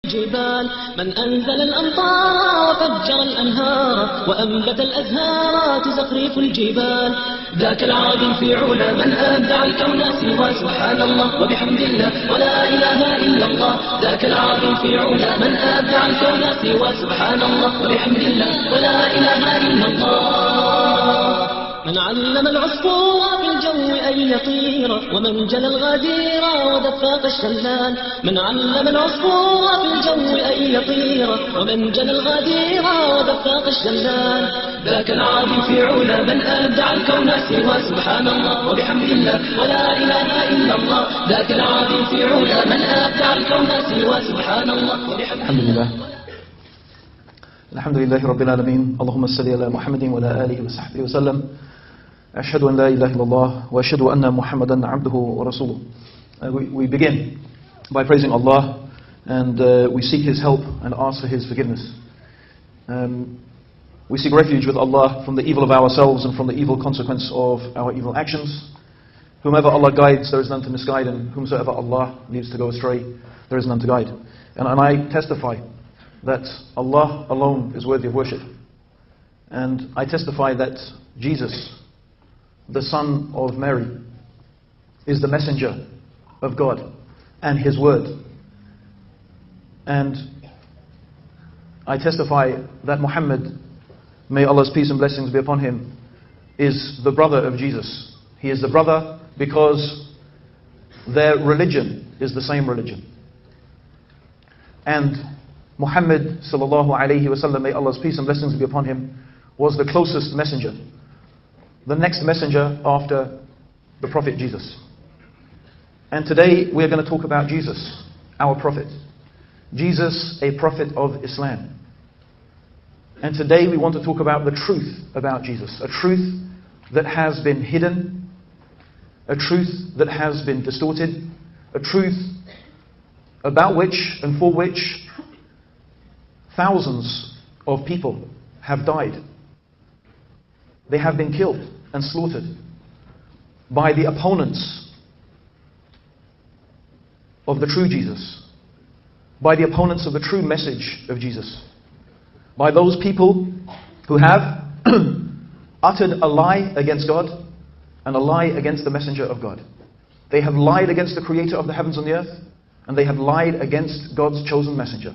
الجبال من أنزل الأمطار وفجر الأنهار وأنبت الأزهار تزخرف الجبال ذاك العظيم في علا من أبدع الكون سوى سبحان الله وبحمد الله ولا إله إلا الله ذاك العظيم في علا من أبدع الكون سوى سبحان الله وبحمد الله ولا إله إلا الله من علم العصفور في الجو أن يطير ومن جلى الغدير ودفاق الشلال من علم العصفور في الجو أن يطير ومن جلى الغدير ودفاق الشلال ذاك العظيم في علا من أبدع الكون سوى سبحان الله وبحمد الله ولا إله إلا الله ذاك العظيم في علا من أبدع الكون سوى سبحان الله وبحمد الحمد لله الحمد لله رب العالمين اللهم صل على محمد وعلى آله وصحبه وسلم أشهد أن لا إله إلا الله وأشهد أن محمدا عبده ورسوله. We begin by praising Allah and we seek His help and ask for His forgiveness. We seek refuge with Allah from the evil of ourselves and from the evil consequence of our evil actions. Whomever Allah guides, there is none to misguide, and whomsoever Allah leaves to go astray, there is none to guide. And I testify that Allah alone is worthy of worship. And I testify that Jesus, the son of Mary, is the messenger of God and His word. And I testify that Muhammad, may Allah's peace and blessings be upon him, is the brother of Jesus. He is the brother because their religion is the same religion. And Muhammad sallallahu alayhi wasallam, may Allah's peace and blessings be upon him, was the closest messenger, the next messenger after the Prophet Jesus. And today we are going to talk about Jesus, our Prophet. Jesus, a Prophet of Islam. And today we want to talk about the truth about Jesus, a truth that has been hidden, a truth that has been distorted, a truth about which and for which thousands of people have died. They have been killed and slaughtered by the opponents of the true Jesus, by the opponents of the true message of Jesus, by those people who have uttered a lie against God and a lie against the messenger of God. They have lied against the creator of the heavens and the earth, and they have lied against God's chosen messenger.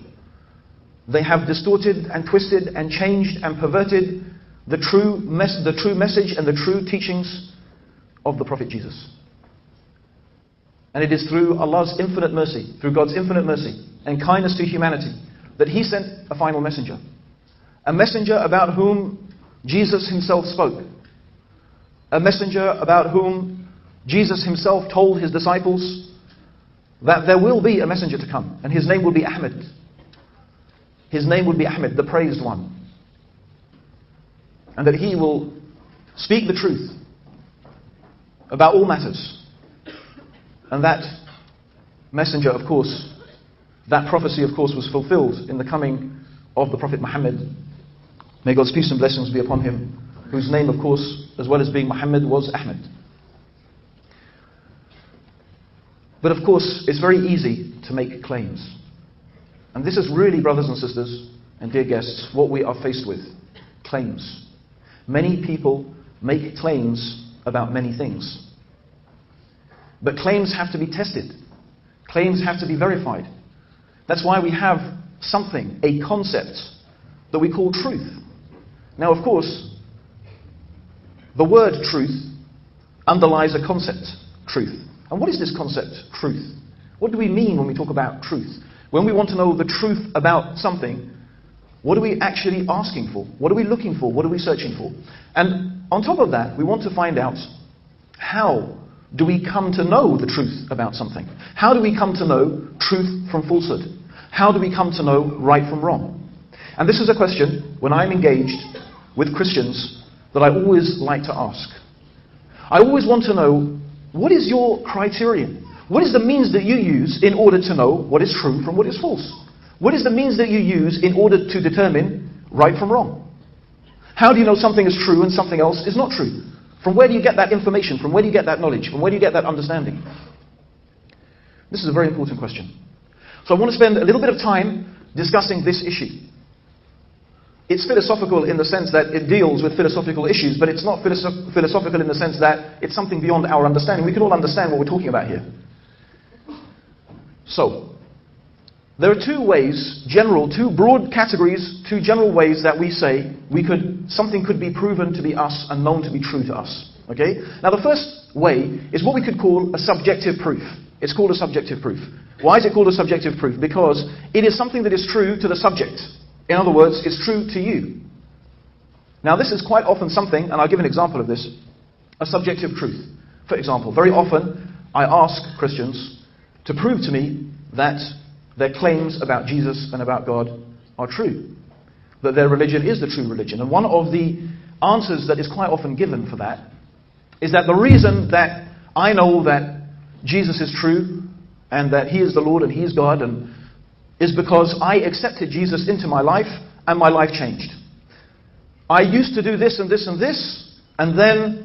They have distorted and twisted and changed and perverted the true message and the true teachings of the Prophet Jesus. And it is through Allah's infinite mercy, through God's infinite mercy and kindness to humanity, that He sent a final messenger. A messenger about whom Jesus Himself spoke. A messenger about whom Jesus Himself told His disciples that there will be a messenger to come, and His name will be Ahmed. His name will be Ahmed, the praised one. And that He will speak the truth about all matters. And that messenger, of course, that prophecy, of course, was fulfilled in the coming of the Prophet Muhammad. May God's peace and blessings be upon him, whose name, of course, as well as being Muhammad, was Ahmed. But of course, it's very easy to make claims. And this is really, brothers and sisters, and dear guests, what we are faced with. Claims. Many people make claims about many things. But claims have to be tested. Claims have to be verified. That's why we have something, a concept, that we call truth. Now, of course, the word truth underlies a concept, truth. And what is this concept, truth? What do we mean when we talk about truth? When we want to know the truth about something, what are we actually asking for? What are we looking for? What are we searching for? And on top of that, we want to find out, how do we come to know the truth about something? How do we come to know truth from falsehood? How do we come to know right from wrong? And this is a question, when I'm engaged with Christians, that I always like to ask. I always want to know, what is your criterion? What is the means that you use in order to know what is true from what is false? What is the means that you use in order to determine right from wrong? How do you know something is true and something else is not true? From where do you get that information? From where do you get that knowledge? From where do you get that understanding? This is a very important question. So I want to spend a little bit of time discussing this issue. It's philosophical in the sense that it deals with philosophical issues, but it's not philosophical in the sense that it's something beyond our understanding. We can all understand what we're talking about here. So, there are two ways, two broad categories, two general ways that we say something could be proven to be us and known to be true to us. Okay? Now the first way is what we could call a subjective proof. It's called a subjective proof. Why is it called a subjective proof? Because it is something that is true to the subject. In other words, it's true to you. Now this is quite often something, and I'll give an example of this, a subjective truth. For example, very often I ask Christians to prove to me that their claims about Jesus and about God are true, that their religion is the true religion. And one of the answers that is quite often given for that is that the reason that I know that Jesus is true and that He is the Lord and He is God is because I accepted Jesus into my life and my life changed. I used to do this and this and this, and then